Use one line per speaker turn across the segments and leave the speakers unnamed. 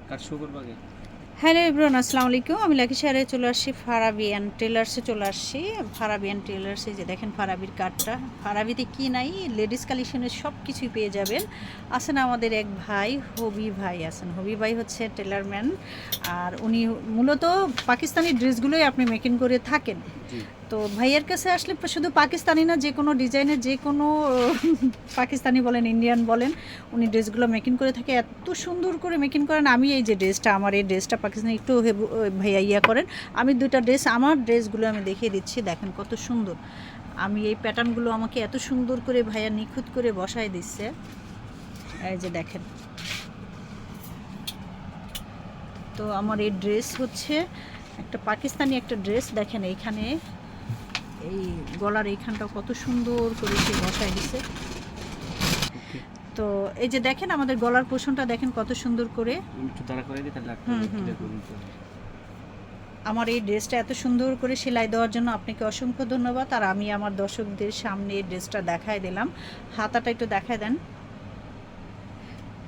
কাট show করবা আগে।
Hello everyone, আসসালামু আলাইকুম। আমি লাকি শহরে চলে আসছি, ফারাবিয়ান টেলার্সে চলে আসছি। ফারাবিয়ান টেলার্সে যে দেখেন ফারাবির কার্ডটা, ফারাবিতে কি নাই, লেডিস কালেকশনের সব কিছুই পেয়ে যাবেন। আছেন আমাদের এক ভাই, হবি ভাই আছেন। হবি ভাই হচ্ছে টেলারম্যান, আর উনি মূলত পাকিস্তানি ড্রেসগুলোই আপনি মেকিং করে থাকেন।
জি।
তো ভাইয়ের কাছে আসলে শুধু পাকিস্তানি না, যে কোনো ডিজাইনের যে কোনো পাকিস্তানি বলেন, ইন্ডিয়ান বলেন, উনি ড্রেসগুলো মেকিং করে থাকে। এত সুন্দর করে মেকিং করেন। আমি এই যে ড্রেসটা, আমার এই ড্রেসটা পাকিস্তানি একটু ভাইয়া ইয়া করেন। আমি দুইটা ড্রেস, আমার ড্রেসগুলো আমি দেখিয়ে দিচ্ছি, দেখেন কত সুন্দর। আমি এই প্যাটার্নগুলো আমাকে এত সুন্দর করে ভাইয়া নিখুঁত করে বসায় দিচ্ছে। এই যে দেখেন, তো আমার এই ড্রেস হচ্ছে একটা পাকিস্তানি একটা ড্রেস। দেখেন এইখানে এই গলার এইখানটাও কত সুন্দর করে সে বসায় দিছে।
ওকে।
তো এই যে দেখেন আমাদের গলার পোষণটা দেখেন কত সুন্দর করে।
আমি একটু তাড়া করে দিই তাহলে ক্লিয়ার করে নিতে হবে।
আমার এই ড্রেসটা এত সুন্দর করে সেলাই দেওয়ার জন্য আপনাকে অসংখ্য ধন্যবাদ। আর আমি আমার দর্শকদের সামনে এই ড্রেসটা দেখায় দিলাম। হাতাটা একটু দেখায় দেন।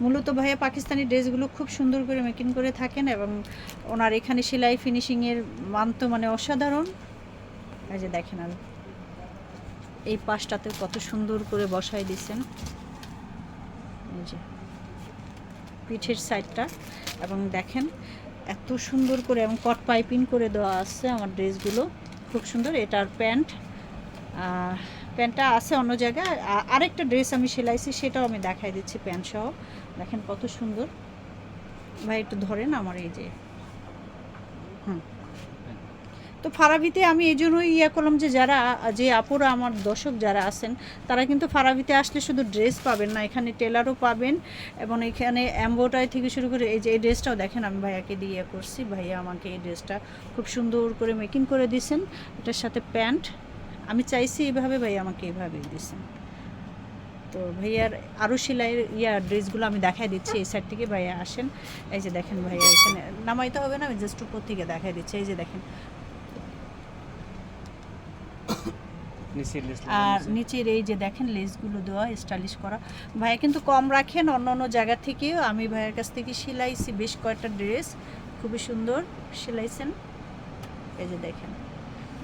মূলত ভাইয়া পাকিস্তানি ড্রেসগুলো খুব সুন্দর করে মেকিং করে থাকেন, এবং ওনার এখানে সেলাই ফিনিশিংয়ের মান তো মানে অসাধারণ। এই যে দেখেন, আর এই পাশটাতে কত সুন্দর করে বসায় দিয়েছেন। এই যে পিঠের সাইডটা, এবং দেখেন এত সুন্দর করে, এবং কট পাইপিং করে দেওয়া আছে আমার ড্রেসগুলো, খুব সুন্দর। এটার প্যান্টটা আছে অন্য জায়গায়। আরেকটা ড্রেস আমি সেলাইছি, সেটাও আমি দেখাই দিচ্ছি প্যান্ট সহ। দেখেন কত সুন্দর। ভাই একটু ধরেন আমার এই যে, তো ফারাবিতে আমি এই জন্যই ইয়া করলাম যে যে আপুরা আমার দর্শক যারা আছেন, তারা কিন্তু ফারাবিতে আসলে শুধু ড্রেস পাবেন না, এখানে টেলারও পাবেন, এবং এখানে এমব্রয়ডারি থেকে শুরু করে এই যে এই ড্রেসটাও দেখেন আমি ভাইয়াকে দিয়ে করছি। ভাইয়া আমাকে এই ড্রেসটা খুব সুন্দর করে মেকিং করে দিয়েছেন। এটার সাথে প্যান্ট আমি চাইছি এইভাবে, ভাইয়া আমাকে এইভাবেই দিয়েছেন। তো ভাইয়ার আরও সেলাইয়ের ড্রেসগুলো আমি দেখাই দিচ্ছি। এই সাইড থেকে ভাইয়া আসেন। এই যে দেখেন ভাইয়া, এখানে নামাইতে হবে না, আমি জাস্ট উপর থেকে দেখাই দিচ্ছি। এই যে দেখেন, আর নিচের এই যে দেখেন লেসগুলো দেওয়া স্টাইলিশ করা। ভাইয়া কিন্তু কম রাখেন অন্য অন্য জায়গা থেকেও। আমি ভাইয়ের কাছ থেকে সেলাইছি বেশ কয়েকটা ড্রেস, খুবই সুন্দর সেলাইছেন। এই যে দেখেন,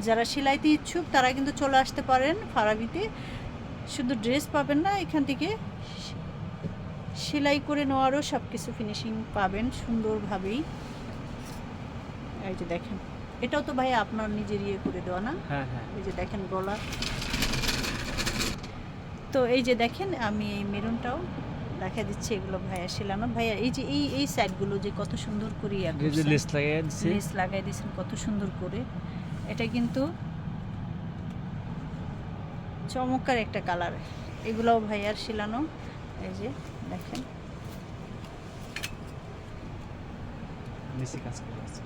যারা সেলাইতে ইচ্ছুক তারা কিন্তু চলে আসতে পারেন ফারাবিতে। শুধু ড্রেস পাবেন না, এখান থেকে সেলাই করে নেওয়ারও সব কিছু ফিনিশিং পাবেন সুন্দরভাবেই। এই যে দেখেন, এটাও তো ভাই আপনার নিজের ইয়ে করে দেওয়া না?
হ্যাঁ হ্যাঁ।
এই যে দেখেন গলা। তো এই যে দেখেন আমি এই মেরুনটাও দেখা দিচ্ছি, এগুলো ভাইয়া সেলানো। ভাইয়া এই যে এই সাইডগুলো যে কত সুন্দর করে
লেস লাগিয়ে দিছি।
লেস লাগাই দিয়েছেন কত সুন্দর করে। এটা কিন্তু চমৎকার একটা কালার। এগুলোও ভাইয়ার সেলানো। এই যে দেখেন,
নিচে কাজ করে আছে।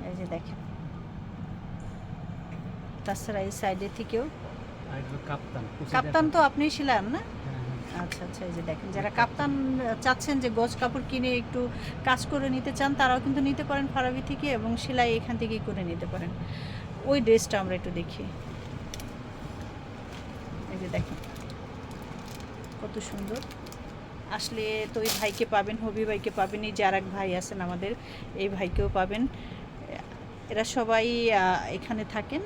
এই যে দেখেন, তাছাড়া এই সাইডের থেকেও
আর এটা কাপ্তান।
কাপ্তান তো আপনি সেলান না?
হ্যাঁ হ্যাঁ।
আচ্ছা আচ্ছা, এই যে দেখেন, যারা কাপ্তান চাচ্ছেন যে গজ কাপড় কিনে একটু কাজ করে নিতে চান, তারাও কিন্তু নিতে পারেন ফারাবি থেকে, এবং সেলাই এখান থেকেই করে নিতে পারেন। ওই ড্রেসটা আমরা একটু দেখি। এই যে দেখেন কত সুন্দর। আসলে তো ওই ভাইকে পাবেন, হবি ভাইকে পাবেন, এই যে আর এক ভাই আছেন আমাদের, এই ভাইকেও পাবেন। এরা সবাই এখানে থাকেন,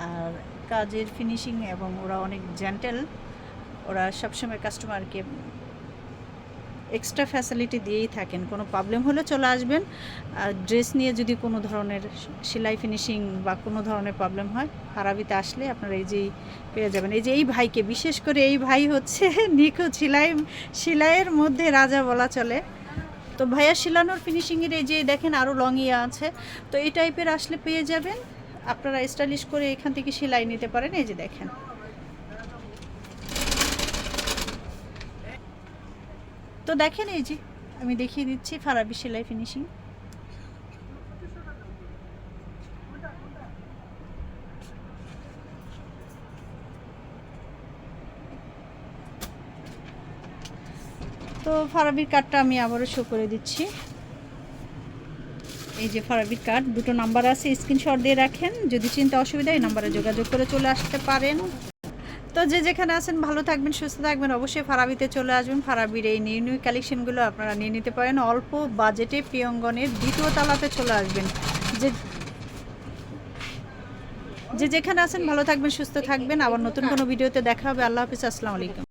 আর কাজের ফিনিশিং, এবং ওরা অনেক জেন্টেল। ওরা সবসময় কাস্টমারকে এক্সট্রা ফ্যাসিলিটি দিয়েই থাকেন। কোনো প্রবলেম হলে চলে আসবেন। আর ড্রেস নিয়ে যদি কোনো ধরনের সেলাই ফিনিশিং বা কোনো ধরনের প্রবলেম হয়, ফারাবিতে আসলে আপনারা এই যেই পেয়ে যাবেন। এই যে এই ভাইকে, বিশেষ করে এই ভাই হচ্ছে নিখুঁত সেলাইয়ের মধ্যে রাজা বলা চলে। তো ভাইয়া সেলানোর ফিনিশিংয়ের এই যে দেখেন আরও লং ইয়ে আছে। তো এই টাইপের আসলে পেয়ে যাবেন, আপনারা স্টাইলিশ করে এখান থেকে সেলাই নিতে পারেন। এই যে দেখেন, তো দেখেন এই যে আমি দেখিয়ে দিচ্ছি ফারাবি সেলাই ফিনিশিং। তো ফারাবির কার্ডটা আমি আবারও শো করে দিচ্ছি। এই যে ফারাবির কার্ড, দুটো নাম্বার আছে, স্ক্রিনশট দিয়ে রাখেন। যদি চিন্তা অসুবিধা, এই নাম্বারে যোগাযোগ করে চলে আসতে পারেন। তো যে যেখানে আছেন ভালো থাকবেন, সুস্থ থাকবেন, অবশ্যই ফারাবিতে চলে আসবেন। ফারাবির এই নিউ নিউ কালেকশনগুলো আপনারা নিয়ে নিতে পারেন অল্প বাজেটে। প্রিয়ঙ্গনের দ্বিতীয় তলাতে চলে আসবেন। যে যে যেখানে আছেন ভালো থাকবেন, সুস্থ থাকবেন। আবার নতুন কোনো ভিডিওতে দেখা হবে। আল্লাহ হাফিজ, আসসালামু আলাইকুম।